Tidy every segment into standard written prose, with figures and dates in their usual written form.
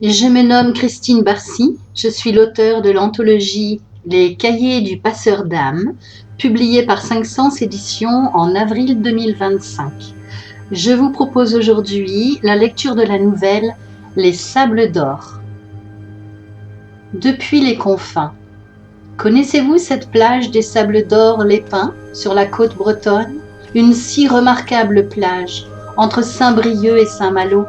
Je me nomme Christine Barcy, je suis l'auteure de l'anthologie Les Cahiers du Passeur d'âme, publiée par 500 éditions en avril 2025. Je vous propose aujourd'hui la lecture de la nouvelle Les Sables d'Or. Depuis les confins. Connaissez-vous cette plage des Sables d'Or les Pins, sur la côte bretonne? Une si remarquable plage, entre Saint-Brieuc et Saint-Malo.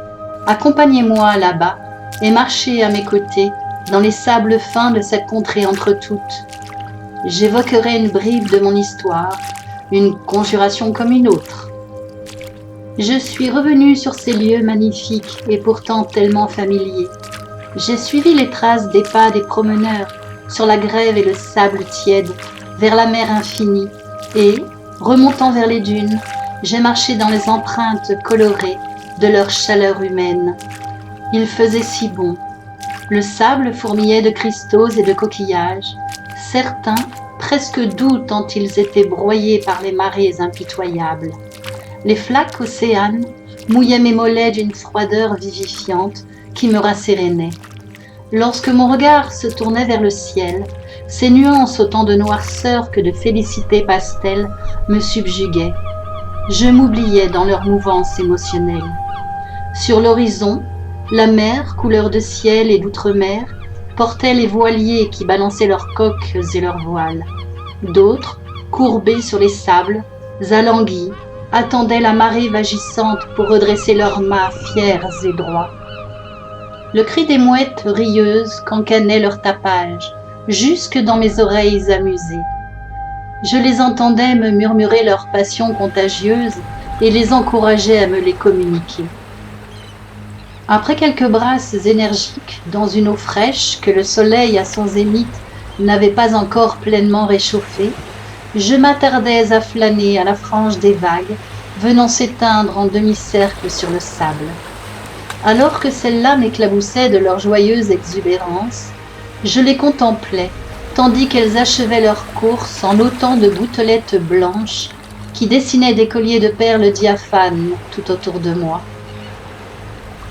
Accompagnez-moi là-bas et marchez à mes côtés dans les sables fins de cette contrée entre toutes. J'évoquerai une bribe de mon histoire, une conjuration comme une autre. Je suis revenue sur ces lieux magnifiques et pourtant tellement familiers. J'ai suivi les traces des pas des promeneurs sur la grève et le sable tiède, vers la mer infinie, et, remontant vers les dunes, j'ai marché dans les empreintes colorées de leur chaleur humaine. Il faisait si bon. Le sable fourmillait de cristaux et de coquillages, certains presque doux tant ils étaient broyés par les marées impitoyables. Les flaques océanes mouillaient mes mollets d'une froideur vivifiante qui me rassérénait. Lorsque mon regard se tournait vers le ciel, ces nuances autant de noirceur que de félicité pastel me subjuguaient. Je m'oubliais dans leur mouvance émotionnelle. Sur l'horizon, la mer, couleur de ciel et d'outre-mer, portait les voiliers qui balançaient leurs coques et leurs voiles. D'autres, courbés sur les sables, alanguis, attendaient la marée vagissante pour redresser leurs mâts fiers et droits. Le cri des mouettes rieuses cancanait leur tapage, jusque dans mes oreilles amusées. Je les entendais me murmurer leurs passions contagieuses et les encourageais à me les communiquer. Après quelques brasses énergiques dans une eau fraîche que le soleil à son zénith n'avait pas encore pleinement réchauffée, je m'attardais à flâner à la frange des vagues venant s'éteindre en demi-cercle sur le sable. Alors que celles-là m'éclaboussaient de leur joyeuse exubérance, je les contemplais, tandis qu'elles achevaient leur course en autant de gouttelettes blanches qui dessinaient des colliers de perles diaphanes tout autour de moi.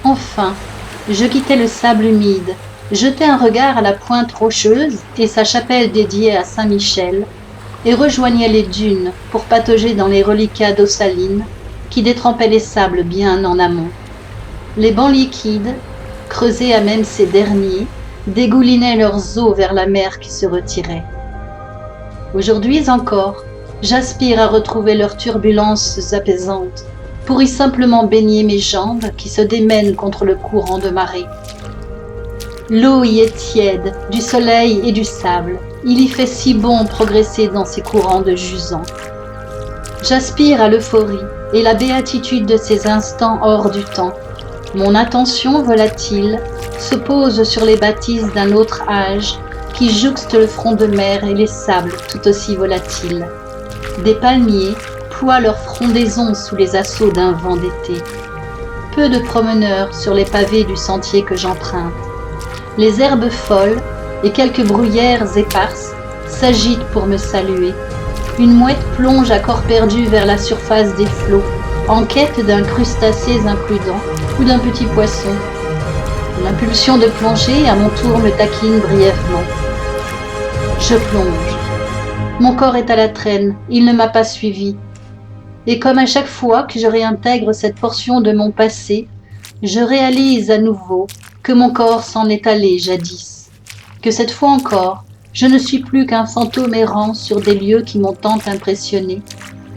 Enfin, je quittais le sable humide, jetai un regard à la pointe rocheuse et sa chapelle dédiée à Saint-Michel, et rejoignais les dunes pour patauger dans les reliquats d'eau saline qui détrempaient les sables bien en amont. Les bancs liquides, creusés à même ces derniers, dégoulinaient leurs eaux vers la mer qui se retirait. Aujourd'hui encore, j'aspire à retrouver leurs turbulences apaisantes, pour y simplement baigner mes jambes qui se démènent contre le courant de marée. L'eau y est tiède, du soleil et du sable. Il y fait si bon progresser dans ces courants de jusant. J'aspire à l'euphorie et la béatitude de ces instants hors du temps. Mon attention volatile se pose sur les bâtisses d'un autre âge qui jouxte le front de mer et les sables tout aussi volatiles. Des palmiers ploient leur frondaison sous les assauts d'un vent d'été. Peu de promeneurs sur les pavés du sentier que j'emprunte. Les herbes folles et quelques bruyères éparses s'agitent pour me saluer. Une mouette plonge à corps perdu vers la surface des flots, en quête d'un crustacé imprudent ou d'un petit poisson. L'impulsion de plonger à mon tour me taquine brièvement. Je plonge. Mon corps est à la traîne, il ne m'a pas suivi. Et comme à chaque fois que je réintègre cette portion de mon passé, je réalise à nouveau que mon corps s'en est allé jadis, que cette fois encore, je ne suis plus qu'un fantôme errant sur des lieux qui m'ont tant impressionné,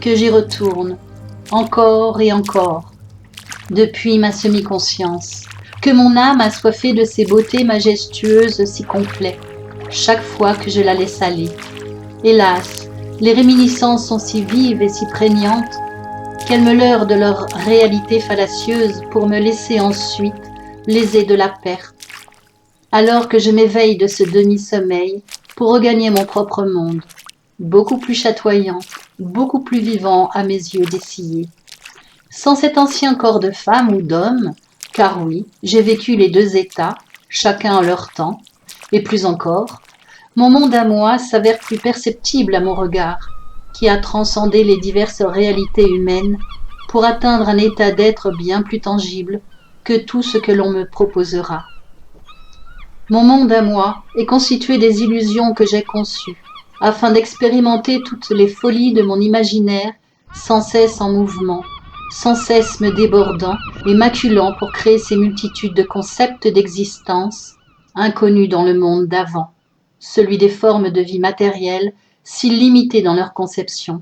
que j'y retourne, encore et encore, depuis ma semi-conscience, que mon âme assoiffée de ces beautés majestueuses s'y complaît, chaque fois que je la laisse aller. Hélas, les réminiscences sont si vives et si prégnantes qu'elles me leurrent de leur réalité fallacieuse pour me laisser ensuite lésée de la perte. Alors que je m'éveille de ce demi-sommeil pour regagner mon propre monde, beaucoup plus chatoyant, beaucoup plus vivant à mes yeux dessillés. Sans cet ancien corps de femme ou d'homme, car oui, j'ai vécu les deux états, chacun en leur temps, et plus encore, mon monde à moi s'avère plus perceptible à mon regard, qui a transcendé les diverses réalités humaines pour atteindre un état d'être bien plus tangible que tout ce que l'on me proposera. Mon monde à moi est constitué des illusions que j'ai conçues, afin d'expérimenter toutes les folies de mon imaginaire, sans cesse en mouvement, sans cesse me débordant et maculant pour créer ces multitudes de concepts d'existence, inconnus dans le monde d'avant, celui des formes de vie matérielles, si limitées dans leur conception.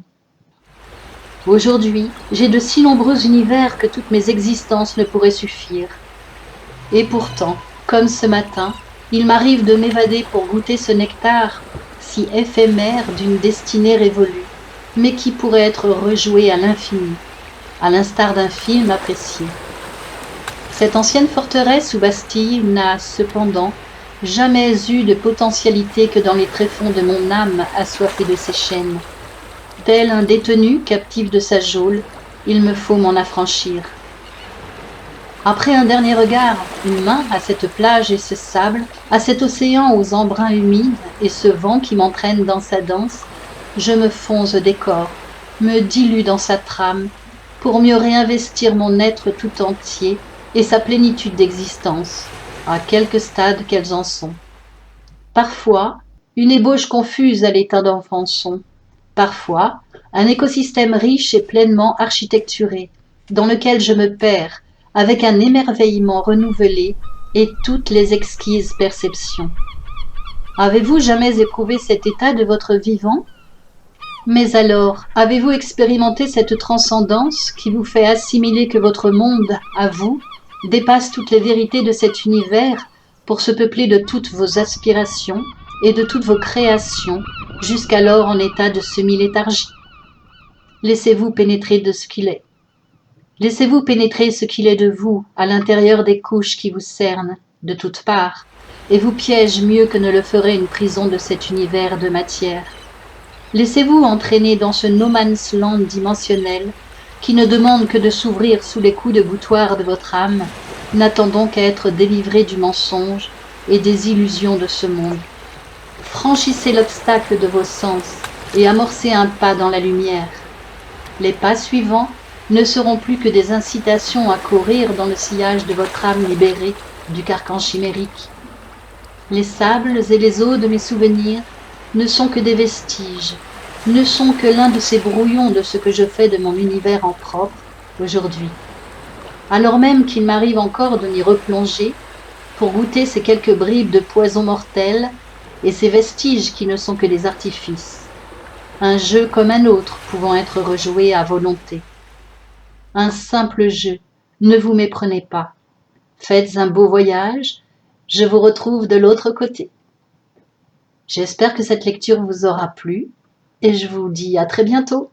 Aujourd'hui, j'ai de si nombreux univers que toutes mes existences ne pourraient suffire. Et pourtant, comme ce matin, il m'arrive de m'évader pour goûter ce nectar, si éphémère d'une destinée révolue, mais qui pourrait être rejoué à l'infini, à l'instar d'un film apprécié. Cette ancienne forteresse ou bastille n'a, cependant, jamais eu de potentialité que dans les tréfonds de mon âme assoiffée de ses chaînes. Tel un détenu captif de sa geôle, il me faut m'en affranchir. Après un dernier regard humain à cette plage et ce sable, à cet océan aux embruns humides et ce vent qui m'entraîne dans sa danse, je me fonds au décor, me dilue dans sa trame, pour mieux réinvestir mon être tout entier et sa plénitude d'existence, à quelque stade qu'elles en sont. Parfois, une ébauche confuse à l'état d'enfançon, parfois, un écosystème riche et pleinement architecturé, dans lequel je me perds, avec un émerveillement renouvelé et toutes les exquises perceptions. Avez-vous jamais éprouvé cet état de votre vivant? Mais alors, avez-vous expérimenté cette transcendance qui vous fait assimiler que votre monde, à vous, dépasse toutes les vérités de cet univers pour se peupler de toutes vos aspirations et de toutes vos créations, jusqu'alors en état de semi-léthargie? Laissez-vous pénétrer de ce qu'il est. Laissez-vous pénétrer ce qu'il est de vous, à l'intérieur des couches qui vous cernent, de toutes parts, et vous piègent mieux que ne le ferait une prison de cet univers de matière. Laissez-vous entraîner dans ce no man's land dimensionnel, qui ne demande que de s'ouvrir sous les coups de boutoir de votre âme, n'attendant qu'à être délivré du mensonge et des illusions de ce monde. Franchissez l'obstacle de vos sens et amorcez un pas dans la lumière. Les pas suivants ne seront plus que des incitations à courir dans le sillage de votre âme libérée du carcan chimérique. Les sables et les eaux de mes souvenirs ne sont que des vestiges, ne sont que l'un de ces brouillons de ce que je fais de mon univers en propre aujourd'hui. Alors même qu'il m'arrive encore de m'y replonger pour goûter ces quelques bribes de poison mortel et ces vestiges qui ne sont que des artifices. Un jeu comme un autre pouvant être rejoué à volonté. Un simple jeu, ne vous méprenez pas. Faites un beau voyage, je vous retrouve de l'autre côté. J'espère que cette lecture vous aura plu et je vous dis à très bientôt.